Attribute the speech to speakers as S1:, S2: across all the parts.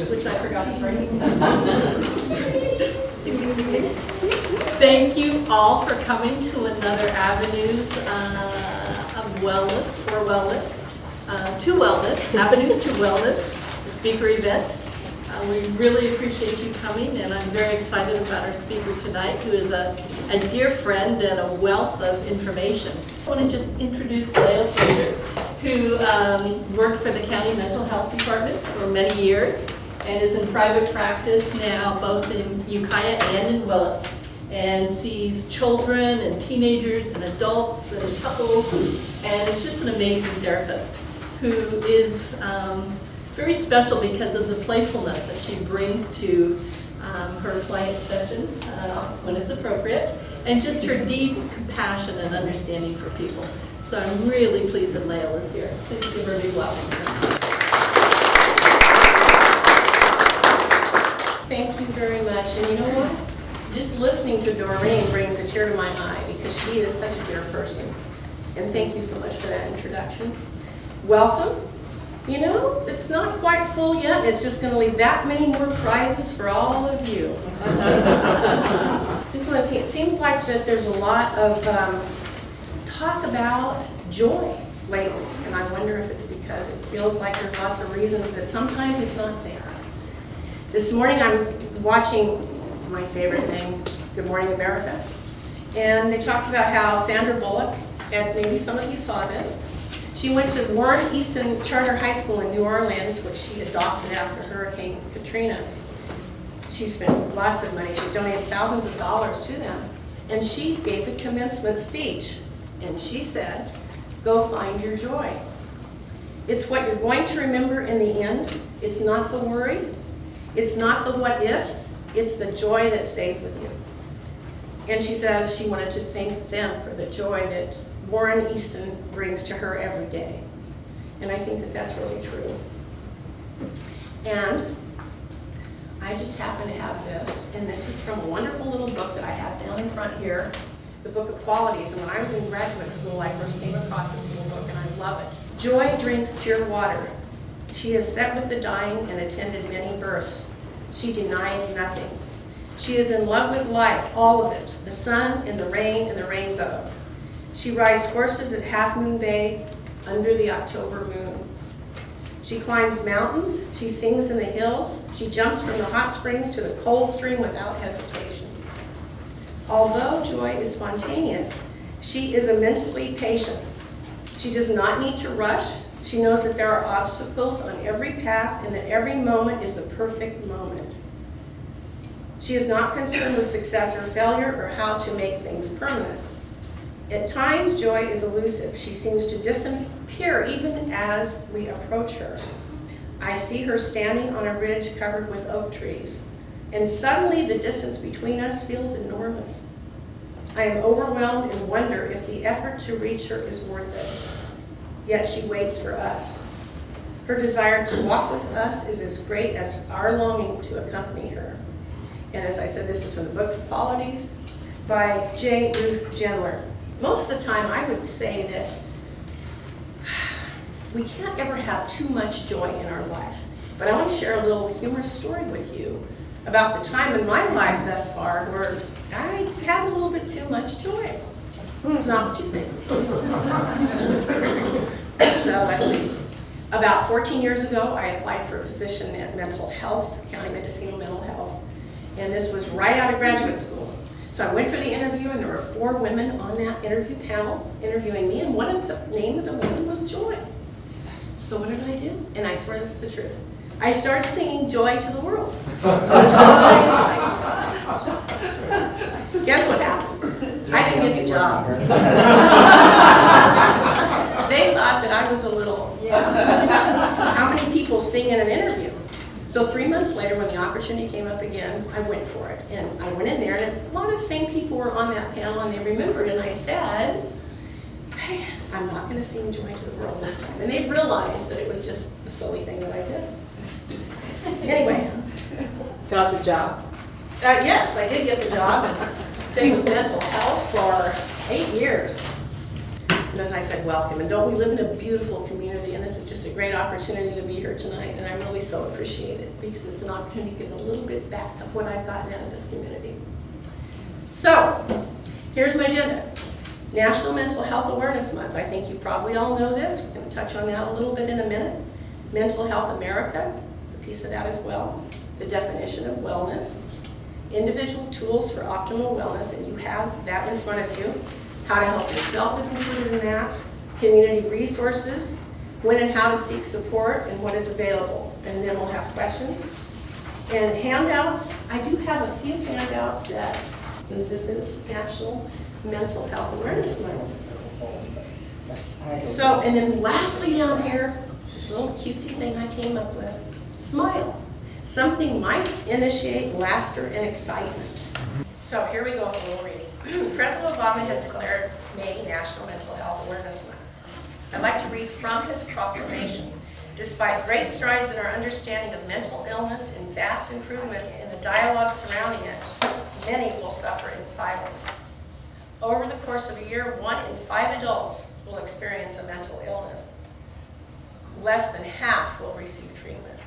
S1: which I forgot to bring. Thank you all for coming to another Avenues of Wellness, for Wellness, to Wellness, Avenues to Wellness, the speaker event. We really appreciate you coming, and I'm very excited about our speaker tonight, who is a dear friend and a wealth of information. I want to just introduce Lael, who worked for the county mental health department for many years and is in private practice now, both in Ukiah and in Willits, and sees children and teenagers and adults and couples, and is just an amazing therapist who is very special because of the playfulness that she brings to her client sessions when it's appropriate, and just her deep compassion and understanding for people. So I'm really pleased that Lael is here. Please give her a big welcome.
S2: Thank you very much. And you know what? Just listening to Doreen brings a tear to my eye because she is such a dear person. And thank you so much for that introduction. Welcome. You know, it's not quite full yet. It's just going to leave that many more prizes for all of you. Just want to see, it seems like that there's a lot of talk about joy lately. And I wonder if it's because it feels like there's lots of reasons that sometimes it's not there. This morning I was watching my favorite thing, Good Morning America. And they talked about how Sandra Bullock, and maybe some of you saw this, she went to Warren Easton Charter High School in New Orleans, which she adopted after Hurricane Katrina. She spent lots of money. She's donated thousands of dollars to them. And she gave the commencement speech. And she said, "Go find your joy. It's what you're going to remember in the end. It's not the worry. It's not the what ifs. It's the joy that stays with you." And she says she wanted to thank them for the joy that Warren Easton brings to her every day. And I think that that's really true. And I just happen to have this, and this is from a wonderful little book that I have down in front here, the Book of Qualities. And when I was in graduate school, I first came across this little book, and I love it. Joy drinks pure water. She has sat with the dying and attended many births. She denies nothing. She is in love with life, all of it, the sun and the rain and the rainbow. She rides horses at Half Moon Bay under the October moon. She climbs mountains, she sings in the hills, she jumps from the hot springs to the cold stream without hesitation. Although joy is spontaneous, she is immensely patient. She does not need to rush. She knows that there are obstacles on every path and that every moment is the perfect moment. She is not concerned with success or failure or how to make things permanent. At times, joy is elusive. She seems to disappear even as we approach her. I see her standing on a ridge covered with oak trees, and suddenly the distance between us feels enormous. I am overwhelmed and wonder if the effort to reach her is worth it. Yet she waits for us. Her desire to walk with us is as great as our longing to accompany her. And as I said, this is from the Book of Qualities by J. Ruth Gendler. Most of the time, I would say that we can't ever have too much joy in our life. But I want to share a little humorous story with you about the time in my life thus far where I had a little bit too much joy. It's not what you think. So let's see. About 14 years ago, I applied for a position at mental health, County Mendocino Mental Health. And this was right out of graduate school. So I went for the interview, and there were 4 women on that interview panel interviewing me, and the name of the woman was Joy. So what did I do? And I swear this is the truth. I started singing Joy to the World. Guess what happened? I didn't get the job. They thought that I was a little, how many people sing in an interview? So 3 months later, when the opportunity came up again, I went for it. And I went in there, and a lot of the same people were on that panel, and they remembered. And I said, "Hey, I'm not going to sing Joy to the World this time." And they realized that it was just a silly thing that I did. Anyway.
S3: Got the job.
S2: Yes, I did get the job and stayed with mental health for 8 years. And as I said, welcome. And don't we live in a beautiful community, and this is just a great opportunity to be here tonight, and I really so appreciate it because it's an opportunity to get a little bit back of what I've gotten out of this community. So, here's my agenda. National Mental Health Awareness Month. I think you probably all know this. We're going to touch on that a little bit in a minute. Mental Health America is a piece of that as well. The definition of wellness. Individual tools for optimal wellness, and you have that in front of you. How to help yourself is included in that. Community resources. When and how to seek support and what is available. And then we'll have questions. And handouts. I do have a few handouts that, since this is National Mental Health Awareness Month. So, and then lastly down here, this little cutesy thing I came up with, smile. Something might initiate laughter and excitement. So here we go with a little reading. President Obama has declared May National Mental Health Awareness Month. I'd like to read from his proclamation. Despite great strides in our understanding of mental illness and vast improvements in the dialogue surrounding it, many will suffer in silence. Over the course of a year, 1 in 5 adults will experience a mental illness. Less than half will receive treatment.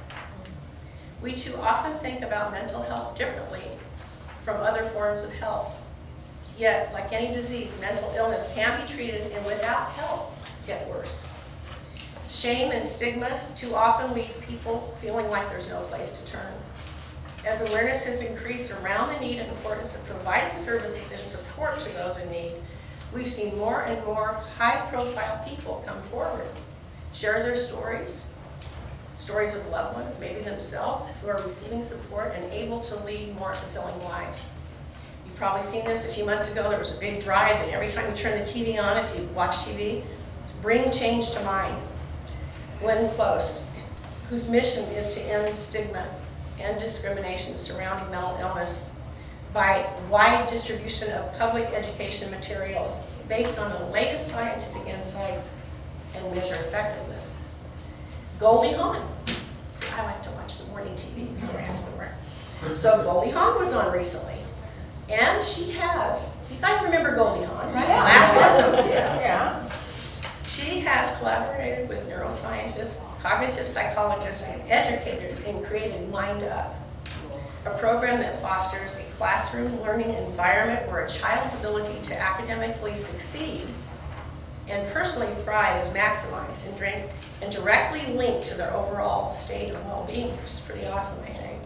S2: We too often think about mental health differently from other forms of health. Yet, like any disease, mental illness can be treated and without help get worse. Shame and stigma too often leave people feeling like there's no place to turn. As awareness has increased around the need and importance of providing services and support to those in need, we've seen more and more high-profile people come forward, share their stories of loved ones, maybe themselves, who are receiving support and able to lead more fulfilling lives. You've probably seen this a few months ago. There was a big drive, and every time you turn the TV on, if you watch TV, bring change to mind. Glenn Close, whose mission is to end stigma and discrimination surrounding mental illness by wide distribution of public education materials based on the latest scientific insights and measure effectiveness. Goldie Hawn. See, I like to watch the morning TV before I have to go to work. So Goldie Hawn was on recently. And she has, you guys remember Goldie Hawn, right? Yeah. She has collaborated with neuroscientists, cognitive psychologists, and educators and created Mind Up, a program that fosters a classroom learning environment where a child's ability to academically succeed and personally thrive is maximized and directly linked to their overall state of well-being, which is pretty awesome, I think.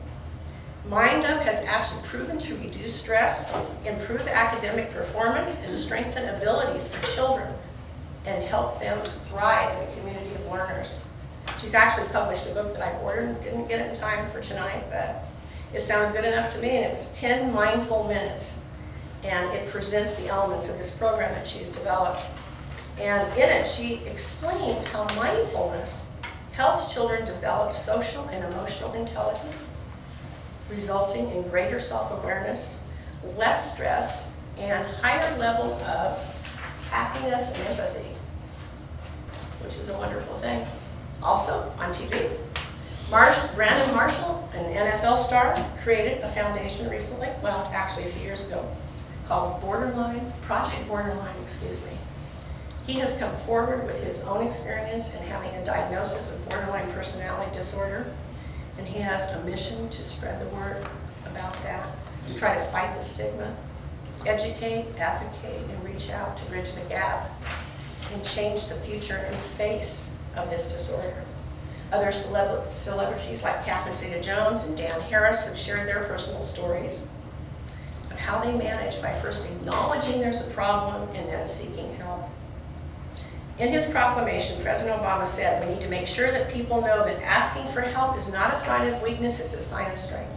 S2: Mind Up has actually proven to reduce stress, improve academic performance, and strengthen abilities for children and help them thrive in a community of learners. She's actually published a book that I ordered and didn't get it in time for tonight, but it sounded good enough to me, and it's 10 mindful minutes. And it presents the elements of this program that she's developed. And in it, she explains how mindfulness helps children develop social and emotional intelligence, resulting in greater self-awareness, less stress, and higher levels of happiness and empathy, which is a wonderful thing. Also, on TV, Brandon Marshall, an NFL star, created a foundation recently, well, actually a few years ago, called Project Borderline, excuse me. He has come forward with his own experience in having a diagnosis of borderline personality disorder, and he has a mission to spread the word about that, to try to fight the stigma, educate, advocate, and reach out to bridge the gap and change the future and face of this disorder. Other celebrities like Catherine Zeta-Jones and Dan Harris have shared their personal stories of how they managed by first acknowledging there's a problem and then seeking help. In his proclamation, President Obama said, we need to make sure that people know that asking for help is not a sign of weakness, it's a sign of strength.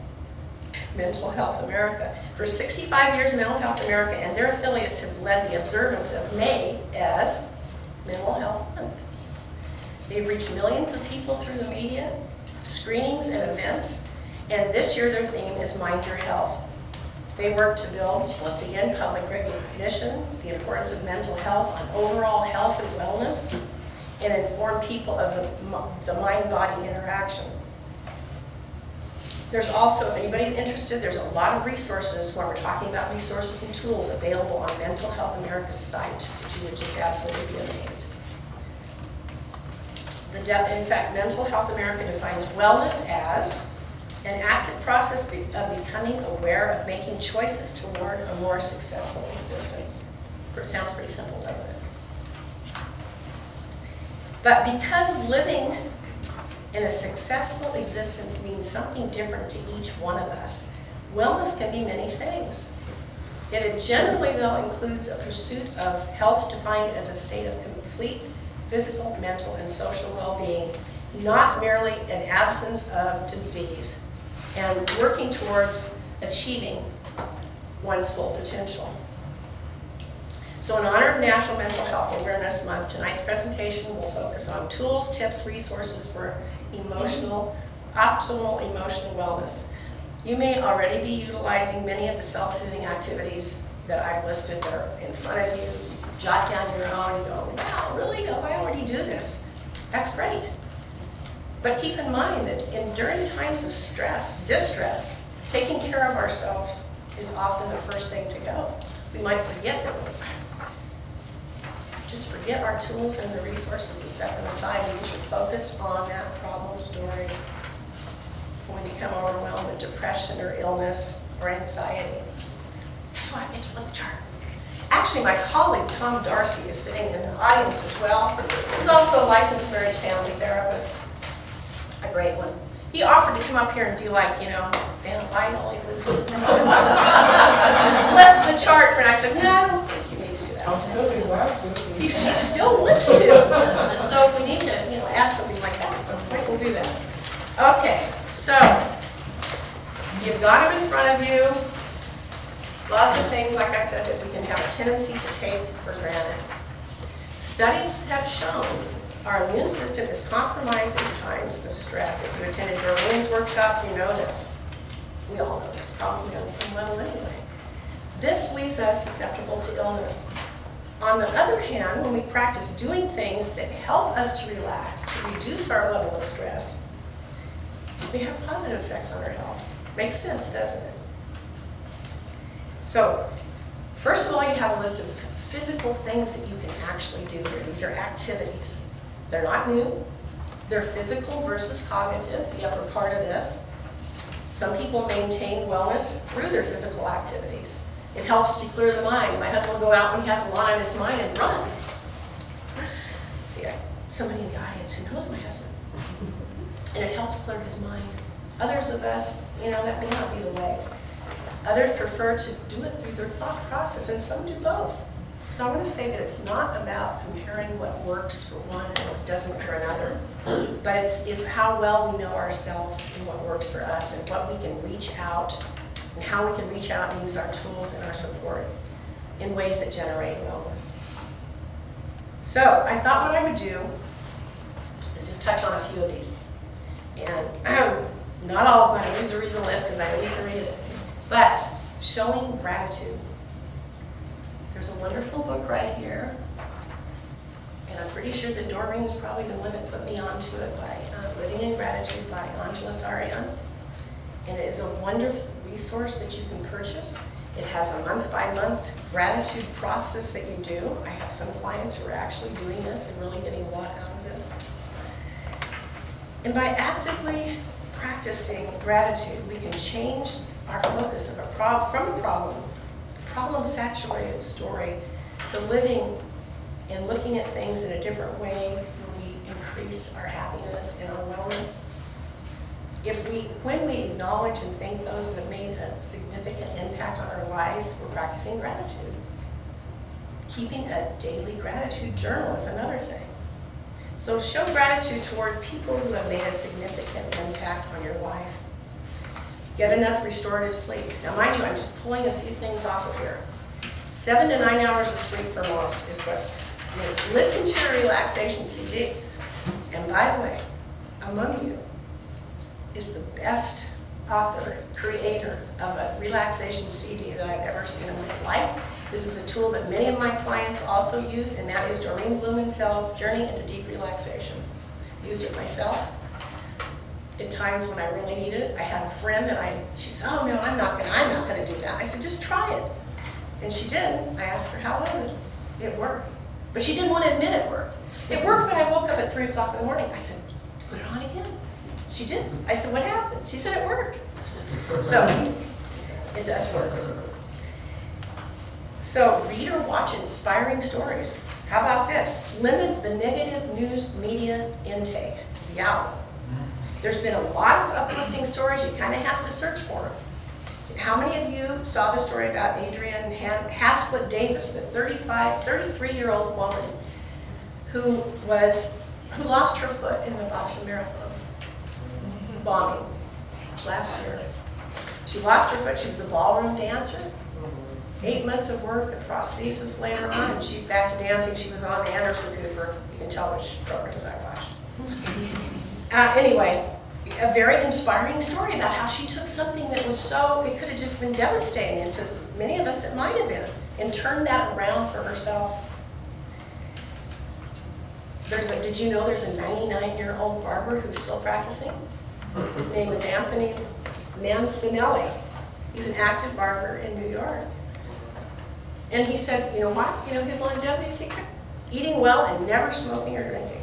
S2: Mental Health America. For 65 years, Mental Health America and their affiliates have led the observance of May as Mental Health Month. They've reached millions of people through the media, screenings, and events, and this year their theme is Mind Your Health. They work to build, once again, public recognition, the importance of mental health on overall health and wellness, and inform people of the mind-body interaction. There's also, if anybody's interested, there's a lot of resources when we're talking about resources and tools available on Mental Health America's site that you would just absolutely be amazed. In fact, Mental Health America defines wellness as an active process of becoming aware of making choices toward a more successful existence. It sounds pretty simple, doesn't it? But because living in a successful existence means something different to each one of us, wellness can be many things. It generally, though, includes a pursuit of health defined as a state of complete physical, mental, and social well-being, not merely an absence of disease, and working towards achieving one's full potential. So in honor of National Mental Health Awareness Month, tonight's presentation will focus on tools, tips, resources for optimal emotional wellness. You may already be utilizing many of the self-soothing activities that I've listed that are in front of you. Jot down your own and go, wow, really? Oh, I already do this. That's great. But keep in mind that during times of stress, distress, taking care of ourselves is often the first thing to go. We might forget that just forget our tools and the resources and set them aside and you're focused on that problem story. When we become overwhelmed with depression or illness or anxiety, guess what? It's flip the chart. Actually, my colleague, Tom Darcy, is sitting in the audience as well. He's also a licensed marriage family therapist, a great one. He offered to come up here and be like, Dan Lionel. He was flip the chart for, and I said, no, I don't think you need to do that.
S4: I'm still being glad to.
S2: She still wants to. So if we need to, add something like that at some point, we'll do that. Okay, so you've got them in front of you. Lots of things, like I said, that we can have a tendency to take for granted. Studies have shown our immune system is compromised in times of stress. If you attended Doreen's workshop, you know this. We all know this, probably on some level anyway. This leaves us susceptible to illness. On the other hand, when we practice doing things that help us to relax, to reduce our level of stress, we have positive effects on our health. Makes sense, doesn't it? So, first of all, you have a list of physical things that you can actually do here. These are activities. They're not new. They're physical versus cognitive, the upper part of this. Some people maintain wellness through their physical activities. It helps to clear the mind. My husband will go out when he has a lot on his mind and run. See, somebody in the audience who knows my husband. And it helps clear his mind. Others of us, that may not be the way. Others prefer to do it through their thought process, and some do both. So I want to say that it's not about comparing what works for one and what doesn't for another, but it's how well we know ourselves and what works for us and what we can reach out and how we can reach out and use our tools and our support in ways that generate wellness. So I thought what I would do is just touch on a few of these. And not all of them, I don't need to read the list because I know you can read it. But showing gratitude. There's a wonderful book right here. And I'm pretty sure that Doreen is probably the one that put me onto it by Living in Gratitude by Angela Sarian. And it is a wonderful resource that you can purchase. It has a month-by-month gratitude process that you do. I have some clients who are actually doing this and really getting a lot out of this. And by actively practicing gratitude, we can change our focus of from a problem-saturated story to living and looking at things in a different way where we increase our happiness and our wellness. When we acknowledge and thank those that have made a significant impact on our lives, we're practicing gratitude. Keeping a daily gratitude journal is another thing. So show gratitude toward people who have made a significant impact on your life. Get enough restorative sleep. Now mind you, I'm just pulling a few things off of here. 7 to 9 hours of sleep for most is what's needed. Listen to your relaxation CD. And by the way, among you is the best author, creator of a relaxation CD that I've ever seen in my life. This is a tool that many of my clients also use, and that is Doreen Blumenfeld's Journey into Deep Relaxation. Used it myself. in times when I really needed it. I had a friend that she said, oh no, I'm not gonna do that. I said, just try it. And she did. I asked her how was it. It worked. But she didn't want to admit it worked. It worked when I woke up at 3 o'clock in the morning. I said, put it on again. She did. I said, what happened? She said it worked. So it does work. So read or watch inspiring stories. How about this? Limit the negative news media intake. Yeah. There's been a lot of uplifting stories. You kind of have to search for them. How many of you saw the story about Adrienne Haslett Davis, the 33-year-old woman who lost her foot in the Boston Marathon bombing last year? She lost her foot. She was a ballroom dancer. 8 months of work, a prosthesis later on, and she's back to dancing. She was on Anderson Cooper. You can tell which programs I watched. Anyway, a very inspiring story about how she took something that was it could have just been devastating, and to many of us it might have been, and turned that around for herself. Did you know there's a 99-year-old barber who's still practicing? His name is Anthony Mancinelli. He's an active barber in New York. And he said, you know what? You know his longevity secret? Eating well and never smoking or drinking.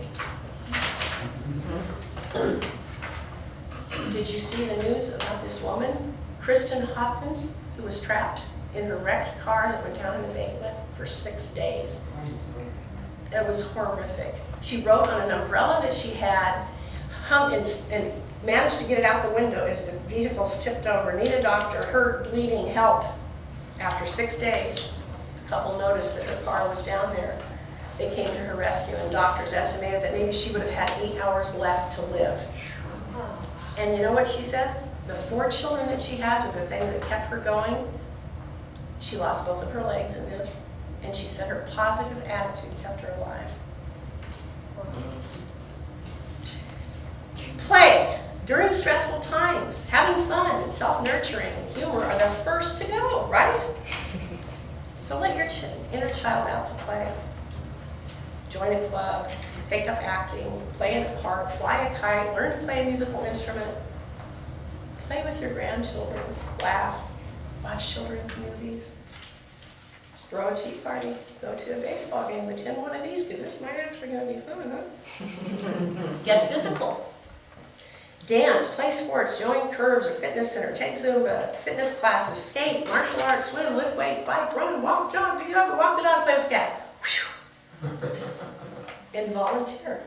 S2: Did you see the news about this woman, Kristen Hopkins, who was trapped in her wrecked car that went down an embankment for 6 days? It was horrific. She wrote on an umbrella that she had, hung and managed to get it out the window as the vehicles tipped over. Need a doctor, hurt, bleeding, help. After 6 days, a couple noticed that her car was down there. They came to her rescue, and doctors estimated that maybe she would have had 8 hours left to live. And you know what she said? The 4 children that she has are the thing that kept her going. She lost both of her legs in this, and she said her positive attitude kept her alive. Play. During stressful times, having fun and self-nurturing and humor are the first to go, right? So let your inner child out to play. Join a club, take up acting, play in a park, fly a kite, learn to play a musical instrument, play with your grandchildren, laugh, watch children's movies, throw a tea party, go to a baseball game, attend one of these, because this might actually going to be fun, huh? Get physical. Dance, play sports, join curves or fitness center, take Zumba, fitness classes, skate, martial arts, swim, lift weights, bike, run, walk, jog, do yoga, walk the dog, play with cat. And volunteer.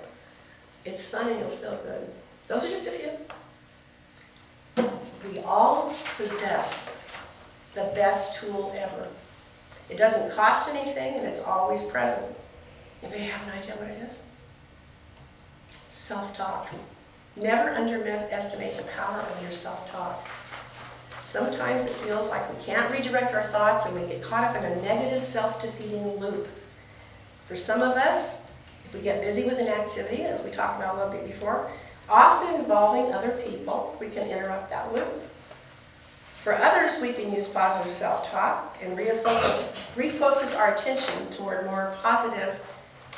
S2: It's fun and you'll feel good. Those are just a few. We all possess the best tool ever. It doesn't cost anything and it's always present. Anybody have an idea what it is? Self-talk. Never underestimate the power of your self-talk. Sometimes it feels like we can't redirect our thoughts and we get caught up in a negative self-defeating loop. For some of us, if we get busy with an activity, as we talked about a little bit before, often involving other people, we can interrupt that loop. For others, we can use positive self-talk and refocus our attention toward more positive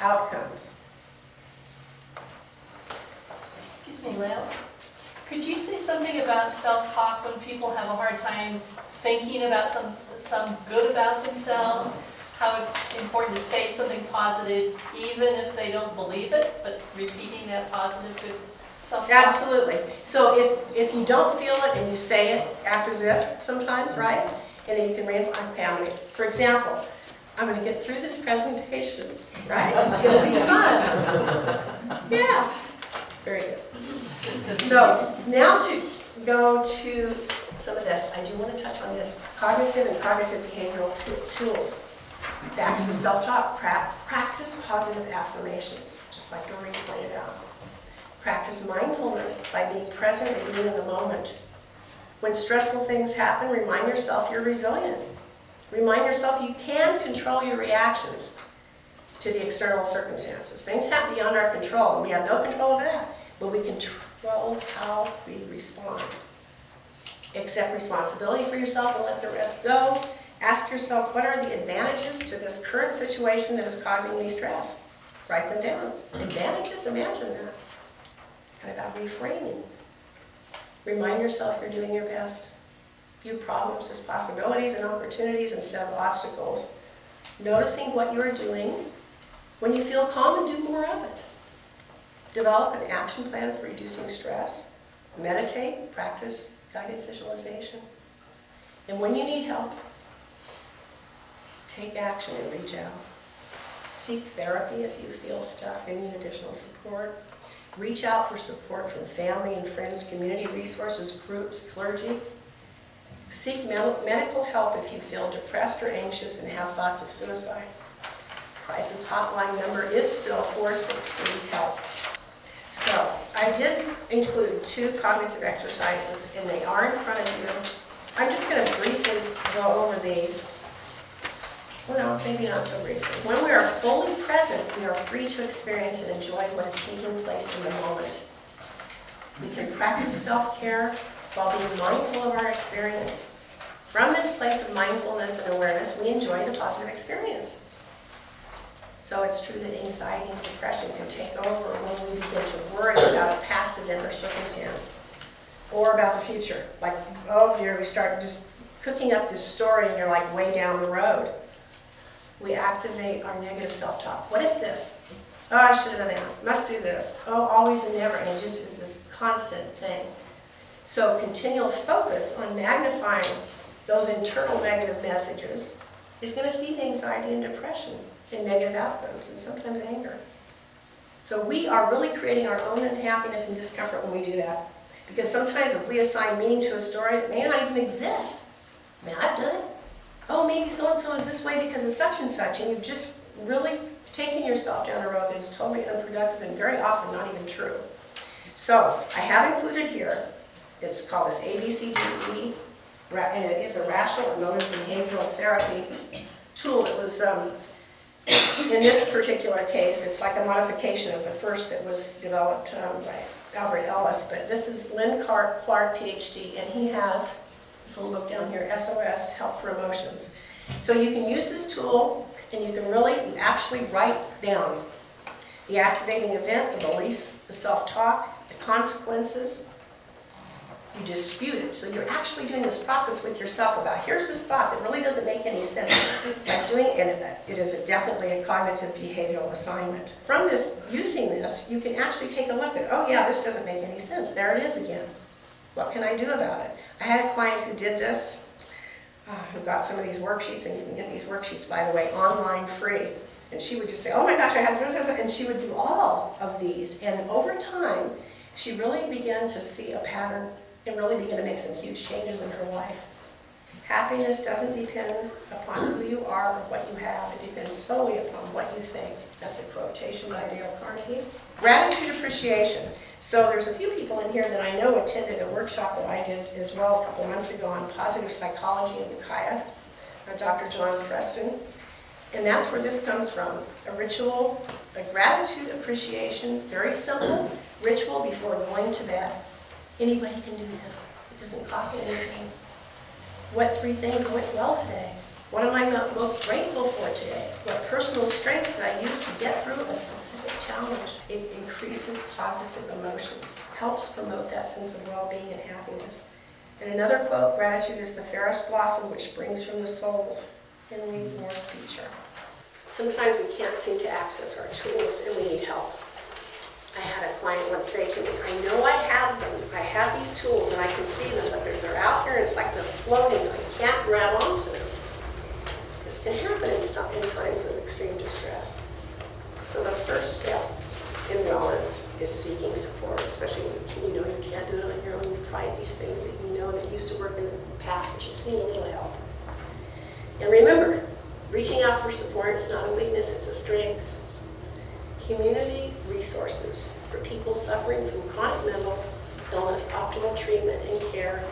S2: outcomes.
S1: Excuse me, Lael. Could you say something about self-talk when people have a hard time thinking about some good about themselves? How it's important to say something positive even if they don't believe it, but repeating that positive good self-talk?
S2: Absolutely. So if you don't feel it and you say it, act as if sometimes, right? And then you can reinforce. For example, I'm going to get through this presentation, right? It's going to be fun. Yeah. Very good. So now to go to some of this, I do want to touch on this. Cognitive and cognitive behavioral tools. Back to the self-talk. Practice positive affirmations, just like Doreen pointed out. Practice mindfulness by being present and being in the moment. When stressful things happen, remind yourself you're resilient. Remind yourself you can control your reactions to the external circumstances. Things happen beyond our control, and we have no control of that, but we control how we respond. Accept responsibility for yourself and let the rest go. Ask yourself, what are the advantages to this current situation that is causing me stress? Write them down. Advantages, imagine that. And about reframing.
S4: Remind yourself you're doing your best. View problems as possibilities and opportunities instead of obstacles. Noticing what you're doing. When you feel calm, and do more of it. Develop an action plan for reducing stress. Meditate, practice guided visualization. And when you need help, take action and reach out. Seek therapy if you feel stuck and need additional support. Reach out for support from family and friends, community resources, groups, clergy. Seek medical help if you feel depressed or anxious and have thoughts of suicide. Crisis hotline number is still 463-HELP. So I did include 2 cognitive exercises, and they are in front of you. I'm just going to briefly go over these. Well, maybe not so briefly. When we are fully present, we are free to experience and enjoy what is taking place in the moment. We can practice self-care while being mindful of our experience. From this place of mindfulness and awareness, we enjoy the positive experience. So it's true that anxiety and depression can take over when we begin to worry about a past event or circumstance, or about the future. Like, oh dear, we start just cooking up this story and you're like way down the road. We activate our negative self-talk. What if this? Oh, I should have done that. Must do this. Oh, always and never. And it just is this constant thing. So continual focus on magnifying those internal negative messages is going to feed anxiety and depression and negative outcomes and sometimes anger. So we are really creating our own unhappiness and discomfort when we do that. Because sometimes if we assign meaning to a story, it may not even exist. I mean, I've done it. Oh, maybe so-and-so is this way because of such and such, and you've just really taken yourself down a road that is totally unproductive and very often not even true. So I have included here, it's called this ABCDE, and it is a rational emotive behavioral therapy tool. It was, in this particular case, it's like a modification of the first that was developed by Albert Ellis, but this is Lynn Clark, PhD, and he has this little book down here, SOS, Help for Emotions. So you can use this tool, and you can really actually write down the activating event, the beliefs, the self-talk, the consequences. You dispute it. So you're actually doing this process with yourself about, here's this thought that really doesn't make any sense. It's like doing it. It is definitely a cognitive behavioral assignment. From this, using this, you can actually take a look at, oh yeah, this doesn't make any sense. There it is again. What can I do about it? I had a client who did this, who got some of these worksheets, and you can get these worksheets, by the way, online free. And she would just say, oh my gosh, I had, and she would do all of these. And over time, she really began to see a pattern and really began to make some huge changes in her life. Happiness doesn't depend upon who you are or what you have. It depends solely upon what you think. That's a quotation by Dale Carnegie. Gratitude appreciation. So there's a few people in here that I know attended a workshop that I did as well a couple months ago on positive psychology in Ukiah, Dr. John Preston. And that's where this comes from. A ritual, a gratitude appreciation, very simple ritual before going to bed. Anybody can do this. It doesn't cost anything. What 3 things went well today? What am I most grateful for today? What personal strengths did I use to get through a specific challenge? It increases positive emotions, helps promote that sense of well-being and happiness. And another quote, gratitude is the fairest blossom which springs from the soul's inly warm feature. Sometimes we can't seem to access our tools and we need help. I had a client once say to me, I know I have them. I have these tools and I can see them, but they're out here and it's like they're floating. I can't grab onto them. This can happen in times of extreme distress. So the first step in wellness is seeking support, especially when you know you can't do it on your own. You've tried these things that you know that used to work in the past, which is need a little help. And remember, reaching out for support is not a weakness, it's a strength. Community resources for people suffering from chronic mental illness, optimal treatment and care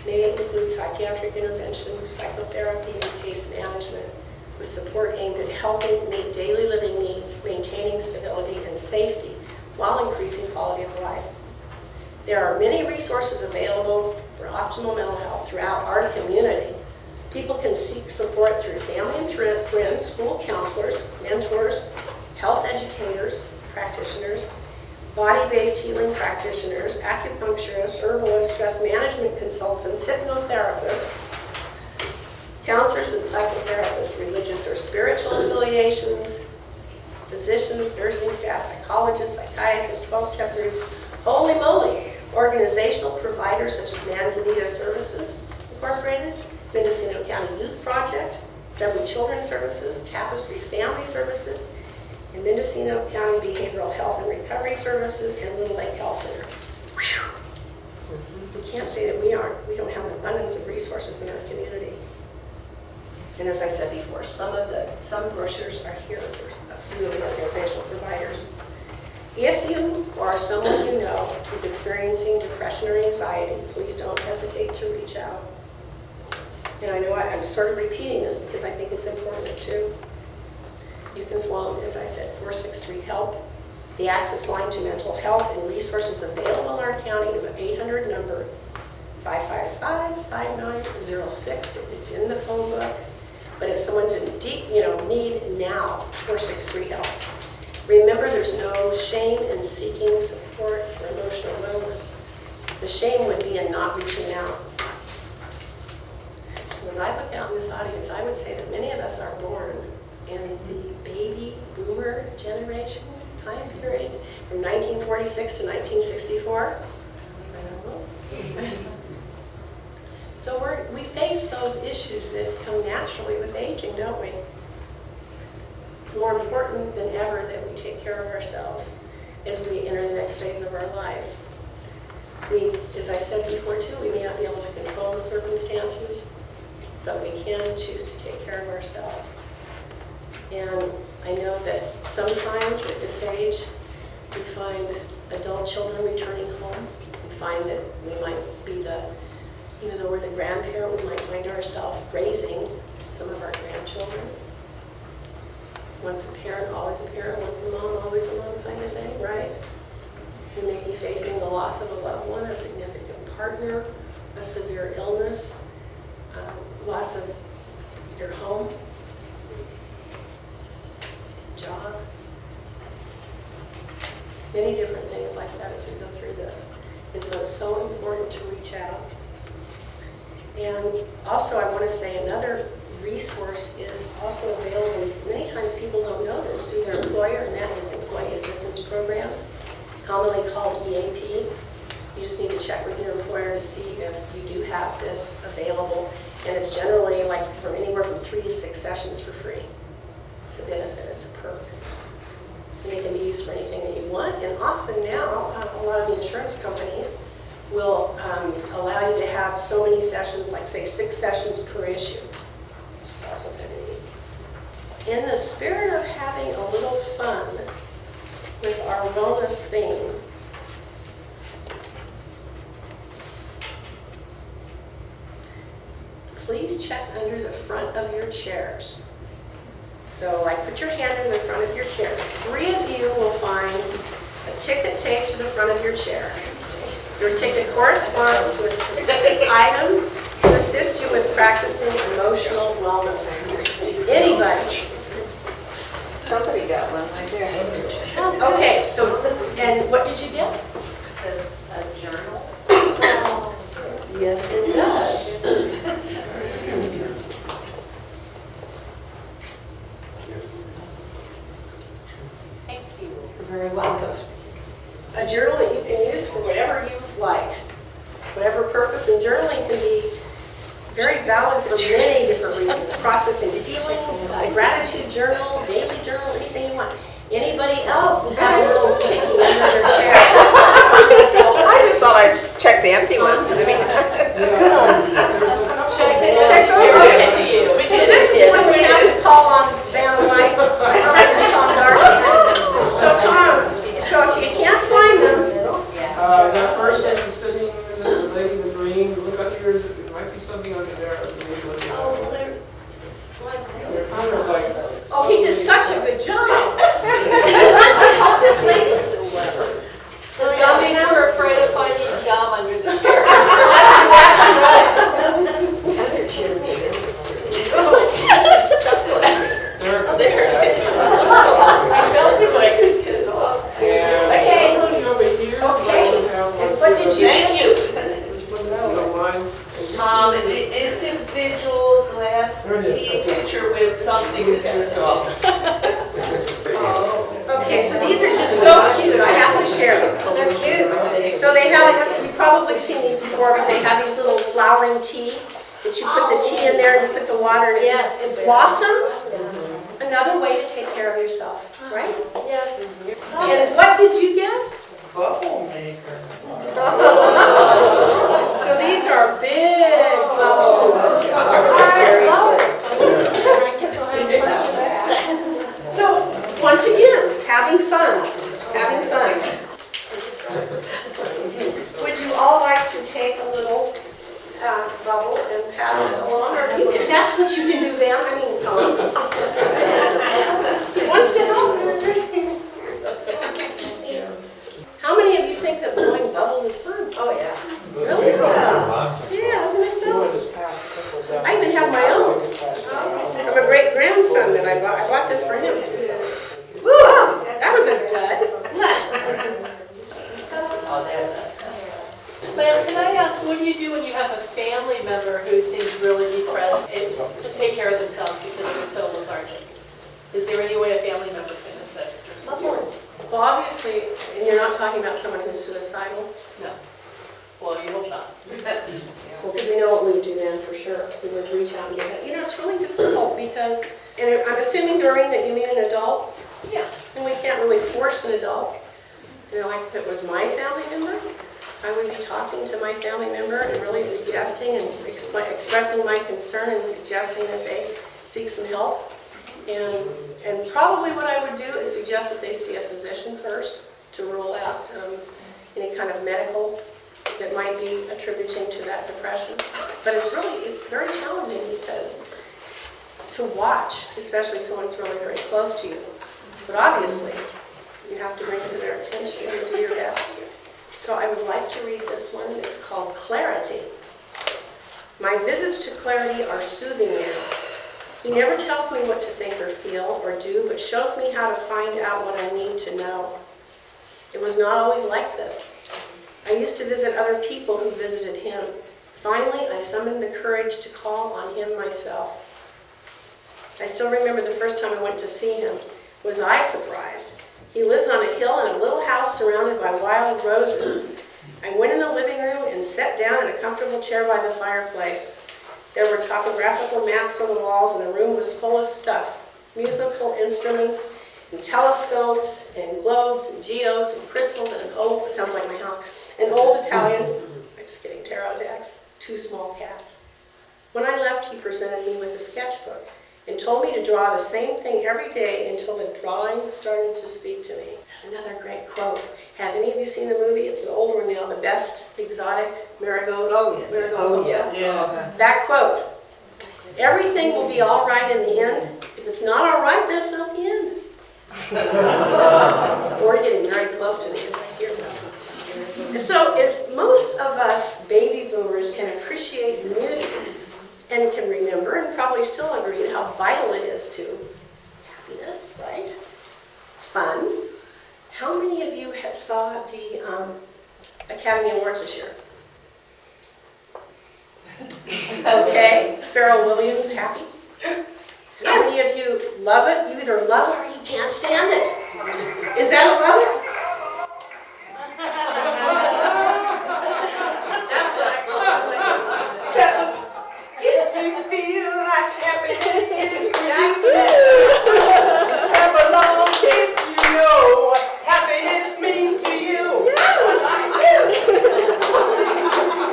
S4: may include psychiatric intervention, psychotherapy, and case management with support aimed at helping meet daily living needs, maintaining stability and safety while increasing quality of life. There are many resources available for optimal mental health throughout our community. People can seek support through family and friends, school counselors, mentors, health educators, practitioners, body-based healing practitioners, acupuncturists, herbalists, stress management consultants, hypnotherapists, counselors and psychotherapists, religious or spiritual affiliations, physicians, nursing staff, psychologists, psychiatrists, 12-step groups, holy moly, organizational providers such as Manzanita Services Incorporated, Mendocino County Youth Project, Beverly Children's Services, Tapestry Family Services, and Mendocino County Behavioral Health and Recovery Services, and Little Lake Health Center. Whew. We can't say that we don't have an abundance of resources in our community. And as I said before, some brochures are here for a few of the organizational providers. If you or someone you know is experiencing depression or anxiety, please don't hesitate to reach out. And I know I'm sort of repeating this because I think it's important too. You can phone, as I said, 463-HELP. The access line to mental health and resources available in our county is an 800 number, 555-5906. It's in the phone book. But if someone's in deep, need now, 463-HELP. Remember, there's no shame in seeking support for emotional wellness. The shame would be in not reaching out. So as I look out in this audience, I would say that many of us are born in the baby boomer generation time period from 1946 to 1964. I don't know. So we face those issues that come naturally with aging, don't we? It's more important than ever that we take care of ourselves as we enter the next phase of our lives. As I said before too, we may not be able to control the circumstances, but we can choose to take care of ourselves. And I know that sometimes at this age, we find adult children returning home. We find that we might be even though we're the grandparent, we might find ourselves raising some of our grandchildren. Once a parent, always a parent. Once a mom, always a mom kind of thing, right? We may be facing the loss of a loved one, a significant partner, a severe illness, loss of your home, job, many different things like that as we go through this. And so it's so important to reach out. And also I want to say another resource is also available. Many times people don't know this through their employer, and that is Employee Assistance Programs, commonly called EAP. You just need to check with your employer to see if you do have this available. And it's generally like from anywhere from 3 to 6 sessions for free. It's a benefit, it's a perk. And they can be used for anything that you want. And often now, a lot of the insurance companies will allow you to have so many sessions, like say 6 sessions per issue, which is also kind of neat. In the spirit of having a little fun with our wellness theme, please check under the front of your chairs. So like put your hand in the front of your chair. 3 of you will find a ticket taped to the front of your chair. Your ticket corresponds to a specific item to assist you with practicing emotional wellness. Anybody?
S3: Somebody got one right there.
S4: Okay, so, and what did you get?
S5: It says a journal.
S4: Yes, it does.
S2: Thank you.
S4: You're very welcome. A journal that you can use for whatever you like, whatever purpose, and journaling can be very valid for many different reasons. Processing feelings, a gratitude journal, daily journal, anything you want. Anybody else has a little ticket under their chair?
S3: I just thought I'd check the empty ones. I mean, good on you.
S4: Check those tickets to you. This is when we have to call on Van White. It's Tom Darcy. So Tom, so if you can't find them,
S6: that person sitting, the lady in the green, look up here, there might be something under there. They're kind of like.
S4: oh, he did such a good job. Did you want to help this lady?
S5: Does that mean we're afraid of finding gum under the chair?
S4: so these are just so cute, I have to share them.
S5: They're cute.
S4: So they have, you've probably seen these before, but they have these little flowering tea, that you put the tea in there and you put the water and it blossoms. Another way to take care of yourself, right?
S5: Yes.
S4: And what did you get?
S6: Bubble maker.
S4: So these are big bubbles. So once again, having fun, having fun. Would you all like to take a little bubble and pass it along? Or that's what you can do then. I mean, he wants to help. How many of you think that blowing bubbles is fun? Oh yeah. Really? Yeah, isn't it fun? I even have my own. From a great grandson that I bought this for him. Woo! That was a dud.
S5: Lael, can I ask, what do you do when you have a family member who seems really depressed and to take care of themselves because they're so lethargic? Is there any way a family member can assist or support?
S4: Well, obviously, and you're not talking about someone who's suicidal.
S5: No. Well, you hope not.
S4: Well, because we know what we would do then, for sure. We would reach out and get help. You know, it's really difficult because, and I'm assuming, Doreen, that you mean an adult,
S5: Yeah.
S4: and we can't really force an adult. You know, like if it was my family member, I would be talking to my family member and really suggesting and expressing my concern and suggesting that they seek some help. And probably what I would do is suggest that they see a physician first to rule out any kind of medical that might be attributing to that depression. But it's very challenging because to watch, especially if someone's really very close to you. But obviously, you have to bring it to their attention and do your best. So I would like to read this one. It's called Clarity. My visits to Clarity are soothing now. He never tells me what to think or feel or do, but shows me how to find out what I need to know. It was not always like this. I used to visit other people who visited him. Finally, I summoned the courage to call on him myself. I still remember the first time I went to see him. Was I surprised? He lives on a hill in a little house surrounded by wild roses. I went in the living room and sat down in a comfortable chair by the fireplace. There were topographical maps on the walls and the room was full of stuff. Musical instruments and telescopes and globes and geodes and crystals and an old, it sounds like my house, an old Italian, I'm just kidding, tarot decks, 2 small cats. When I left, he presented me with a sketchbook and told me to draw the same thing every day until the drawing started to speak to me. There's another great quote. Have any of you seen the movie? It's an old one now, The Best Exotic Marigold.
S3: Oh, yeah.
S4: Marigold
S3: yes.
S6: Yeah.
S4: That quote. Everything will be all right in the end. If it's not all right, that's not the end. We're getting very close to the end right here. So as most of us baby boomers can appreciate music and can remember and probably still agree how vital it is to happiness, right? Fun. How many of you saw the Academy Awards this year? Okay, Pharrell Williams, happy? How many of you love it? You either love it or you can't stand it. Is that a love it? That's what I call it.
S3: If you feel like happiness is for you, clap along if you know what happiness means to you.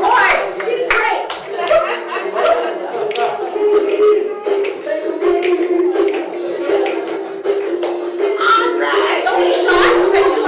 S4: Boy, she's great. All right, don't be shy. I bet you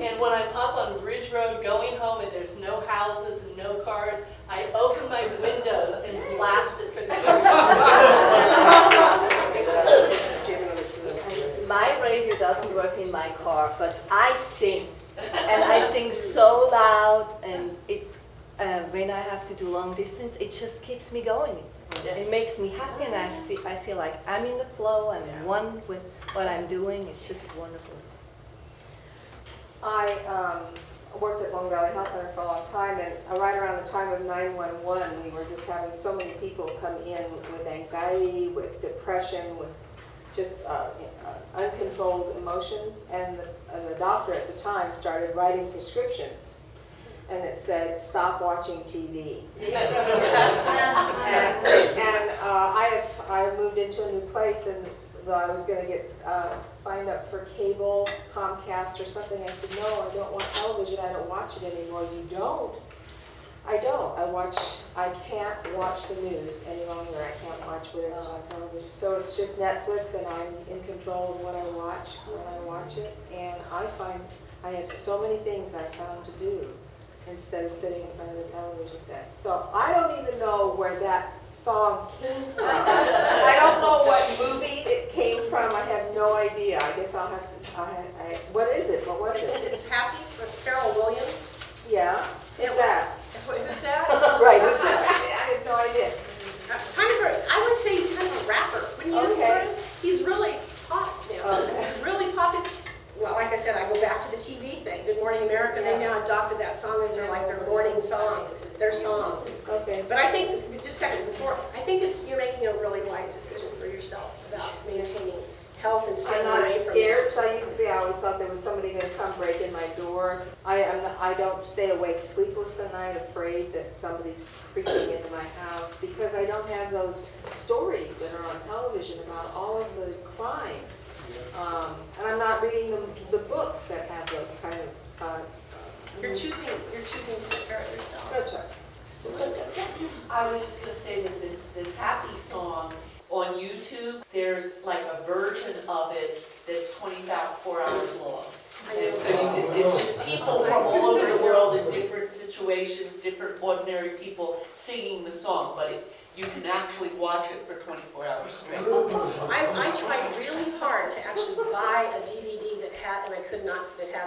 S5: And when I'm up on Ridge Road going home and there's no houses and no cars, I open my windows and blast it for the kids.
S7: My radio doesn't work in my car, but I sing. And I sing so loud, and when I have to do long distance, it just keeps me going.
S5: Yes.
S7: It makes me happy, and I feel like I'm in the flow, I'm one with what I'm doing. It's just wonderful.
S3: I worked at Long Valley Health Center for a long time, and right around the time of 9/11, we were just having so many people come in with anxiety, with depression, with just uncontrolled emotions, and the doctor at the time started writing prescriptions, and it said, "Stop watching TV." I moved into a new place, and I was going to get signed up for cable, Comcast or something. I said, "No, I don't want television. I don't watch it anymore." "You don't?" "I don't. I can't watch the news any longer. I can't watch whatever's on television." So it's just Netflix, and I'm in control of what I watch when I watch it. And I find I have so many things I found to do instead of sitting in front of the television set. So I don't even know where that song came from. I don't know what movie it came from. I have no idea. I guess I'll have to. What is it? What was it?
S2: It's Happy with Pharrell Williams.
S3: Yeah. Who's that?
S2: Who's that?
S3: Right. Who's that? I have no idea.
S2: I would say he's kind of a rapper. Wouldn't you
S3: Okay.
S2: say? He's really pop now.
S3: Okay.
S2: He's really popping. Well, like I said, I go back to the TV thing. Good Morning America. They now adopted that song as their morning song, their song.
S3: Okay.
S2: But I think, just a second before, I think you're making a really wise decision for yourself about maintaining health and
S3: I'm
S2: staying
S3: not
S2: away from
S3: scared, because I used to be. I always thought there was somebody going to come break in my door. I don't stay awake sleepless at night, afraid that somebody's creeping into my house, because I don't have those stories that are on television about all of the crime. And I'm not reading the books that have those kind of.
S2: You're choosing to take care of yourself.
S3: That's right.
S8: I was just going to say that this happy song on YouTube, there's like a version of it that's 24 hours long. And so it's just people from all over the world in different situations, different ordinary people singing the song, but you can actually watch it for 24 hours straight.
S2: I tried really hard to actually buy a DVD that had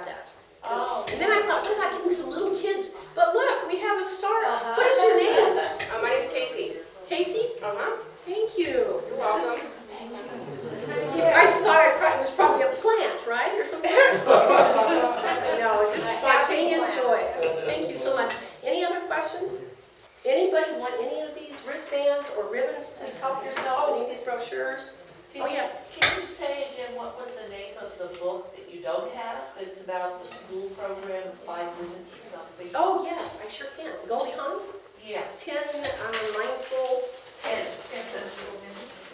S2: that.
S8: Oh.
S2: And then I thought, what about getting some little kids? But look, we have a star. What is your name?
S3: My name's Casey.
S2: Casey?
S3: Uh-huh.
S2: Thank you.
S3: You're welcome.
S2: You guys thought it was probably a plant, right, or something? No, it's just spontaneous joy. Thank you so much. Any other questions? Anybody want any of these wristbands or ribbons? Please help yourself. Any of these brochures? Oh, yes.
S8: Can you say again what was the name of the book that you don't have? It's about the school program, 5 minutes or something.
S2: Oh, yes, I sure can. Goldie Hawn's?
S8: Yeah.
S2: 10 mindful.
S8: 10.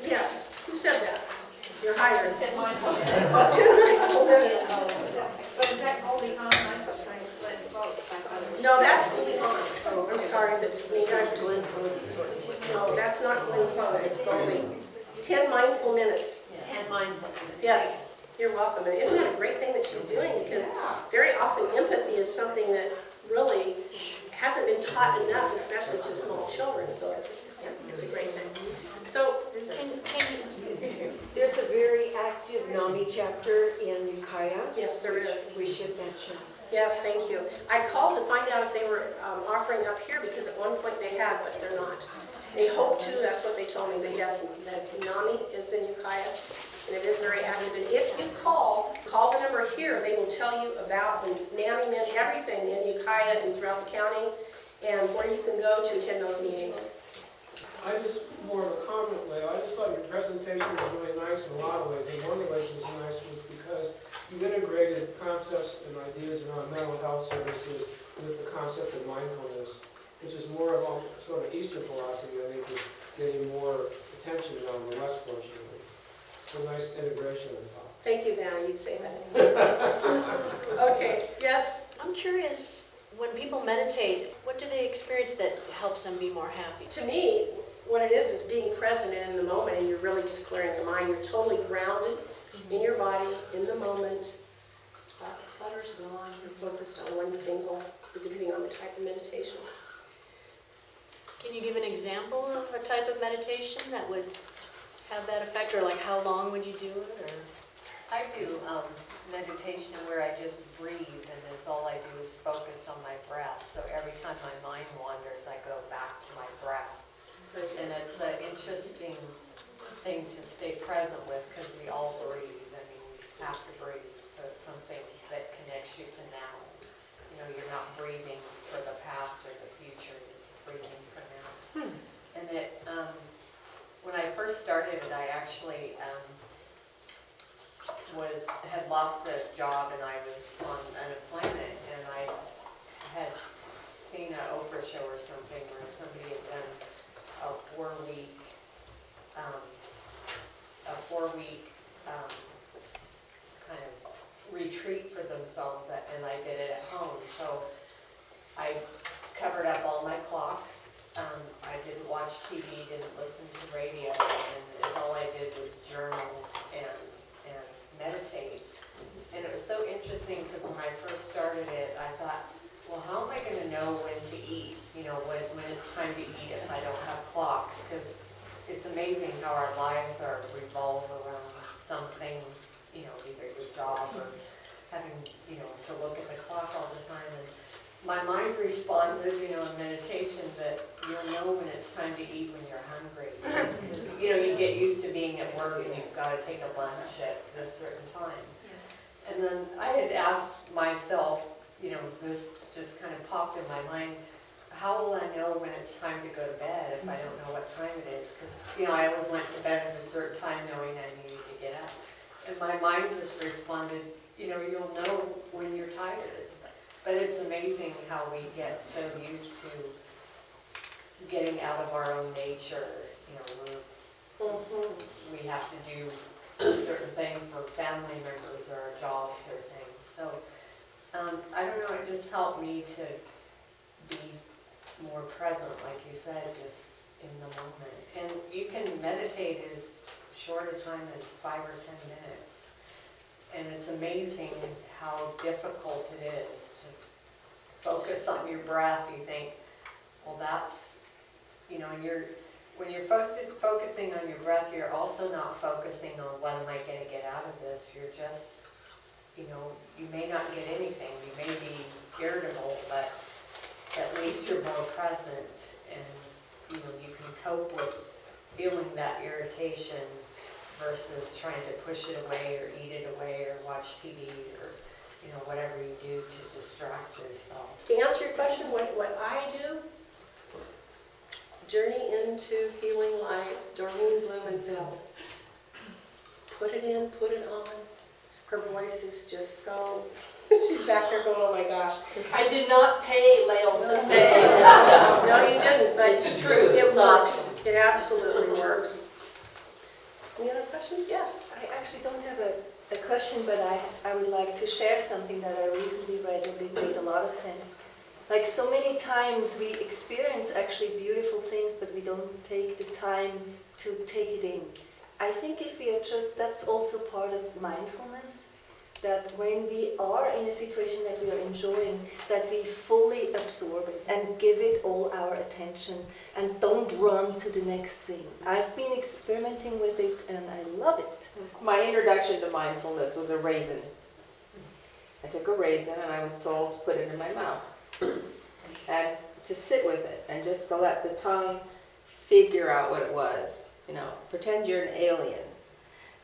S2: Yes. Who said that? You're hired.
S8: 10 mindful.
S2: 10 mindful minutes.
S3: But is that Goldie Hawn? I was trying to let it vote.
S2: No, that's Goldie Hawn. Oh, I'm sorry if it's me. No, that's not Glenn Close. It's Goldie. 10 mindful minutes.
S8: 10 mindful minutes.
S2: Yes, you're welcome. And isn't that a great thing that she's doing? Because very often empathy is something that really hasn't been taught enough, especially to small children. So it's a great thing. So
S9: There's a very active NAMI chapter in Ukiah.
S2: yes, there is.
S9: We should mention.
S2: Yes, thank you. I called to find out if they were offering up here because at one point they had, but they're not. They hope to, that's what they told me, that yes, that NAMI is in Ukiah, and it is very active. And if you call the number here, they will tell you about the NAMI meant everything in Ukiah and throughout the county, and where you can go to attend those meetings.
S6: I just, more of a comment, Lael. I just thought your presentation was really nice in a lot of ways. And one of the ways it was nice was because you integrated concepts and ideas around mental health services with the concept of mindfulness, which is more of a sort of Eastern philosophy, I think, is getting more attention on the West, fortunately. It's a nice integration, I thought.
S2: Thank you, Vanna, you'd say that. Okay, yes?
S10: I'm curious, when people meditate, what do they experience that helps them be more happy?
S2: To me, what it is being present and in the moment, and you're really just clearing your mind. You're totally grounded in your body, in the moment. Clutter's
S4: on, you're focused on one single, depending on the type of meditation.
S10: Can you give an example of a type of meditation that would have that effect, or like how long would you do it, or?
S11: I do meditation where I just breathe, and all I do is focus on my breath. So every time my mind wanders, I go back to my breath. And it's an interesting thing to stay present with, because we all breathe. I mean, we have to breathe. So it's something that connects you to now. You know, you're not breathing for the past or the future. You're breathing for now. And it, when I first started it, I actually had lost a job, and I was on unemployment, and I had seen an Oprah show or something where somebody had done a four-week kind of retreat for themselves, and I did it at home. So I covered up all my clocks. I didn't watch TV, didn't listen to radio, and all I did was journal and meditate. And it was so interesting, because when I first started it, I thought, well, how am I going to know when to eat? You know, when it's time to eat if I don't have clocks? Because it's amazing how our lives are revolve around something, you know, either your job or having, you know, to look at the clock all the time. And my mind responded, you know, in meditation, that you'll know when it's time to eat when you're hungry. Because, you know, you get used to being at work and you've got to take a lunch at this certain time. And then I had asked myself, you know, this just kind of popped in my mind, how will I know when it's time to go to bed if I don't know what time it is? Because, you know, I always went to bed at a certain time knowing I needed to get up. And my mind just responded, you know, you'll know when you're tired. But it's amazing how we get so used to getting out of our own nature. You know, we have to do a certain thing for family members or our jobs or things. So, I don't know, it just helped me to be more present, like you said, just in the moment. And you can meditate as short a time as 5 or 10 minutes. And it's amazing how difficult it is to focus on your breath. You think, well, that's, you know, when you're focusing on your breath, you're also not focusing on what am I going to get out of this. You're just, you know, you may not get anything. You may be irritable, but at least you're more present, and, you know, you can cope with feeling that irritation versus trying to push it away or eat it away or watch TV or, you know, whatever you do to distract yourself.
S4: To answer your question, what I do, journey into feeling like Doreen Blumenfeld. Put it in, put it on. Her voice is just so, she's back there going, oh my gosh.
S5: I did not pay Lael to say.
S4: No, you didn't, but
S5: It's true.
S4: It
S5: It's
S4: works.
S5: awesome.
S4: It absolutely works. Any other questions? Yes.
S7: I actually don't have a question, but I would like to share something that I recently read, and it made a lot of sense. Like so many times we experience actually beautiful things, but we don't take the time to take it in. I think if we adjust, that's also part of mindfulness, that when we are in a situation that we are enjoying, that we fully absorb it and give it all our attention and don't run to the next thing. I've been experimenting with it and I love it.
S3: My introduction to mindfulness was a raisin. I took a raisin and I was told, put it in my mouth. And to sit with it and just to let the tongue figure out what it was. You know, pretend you're an alien.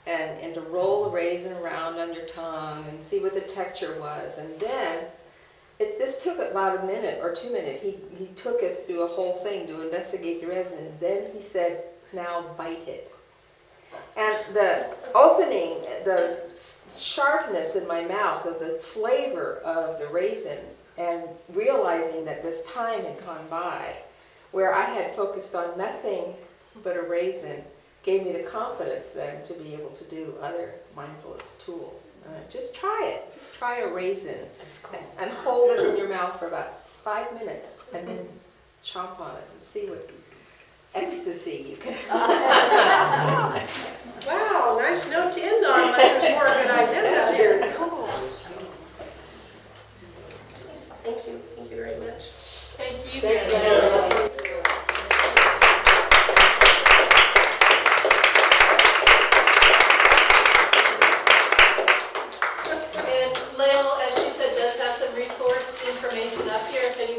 S3: And to roll the raisin around on your tongue and see what the texture was. And then, this took about a minute or 2 minutes. He took us through a whole thing to investigate the raisin. And then he said, now bite it. And the opening, the sharpness in my mouth of the flavor of the raisin, and realizing that this time had gone by, where I had focused on nothing but a raisin, gave me the confidence then to be able to do other mindfulness tools. Just try it. Just try a raisin.
S4: That's cool.
S3: And hold it in your mouth for about 5 minutes, and then chomp on it and see what ecstasy you can.
S4: Wow, nice note to end on, but there's more good ideas out here.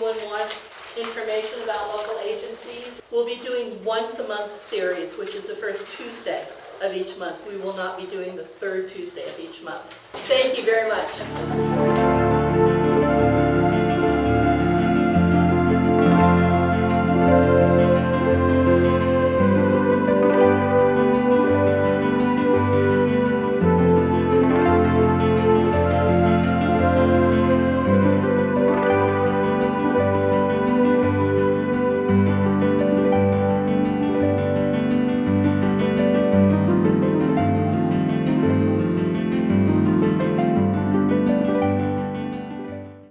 S1: anyone wants information about local agencies, we'll be doing once a month series, which is the first Tuesday of each month. We will not be doing the third Tuesday of each month. Thank you very much.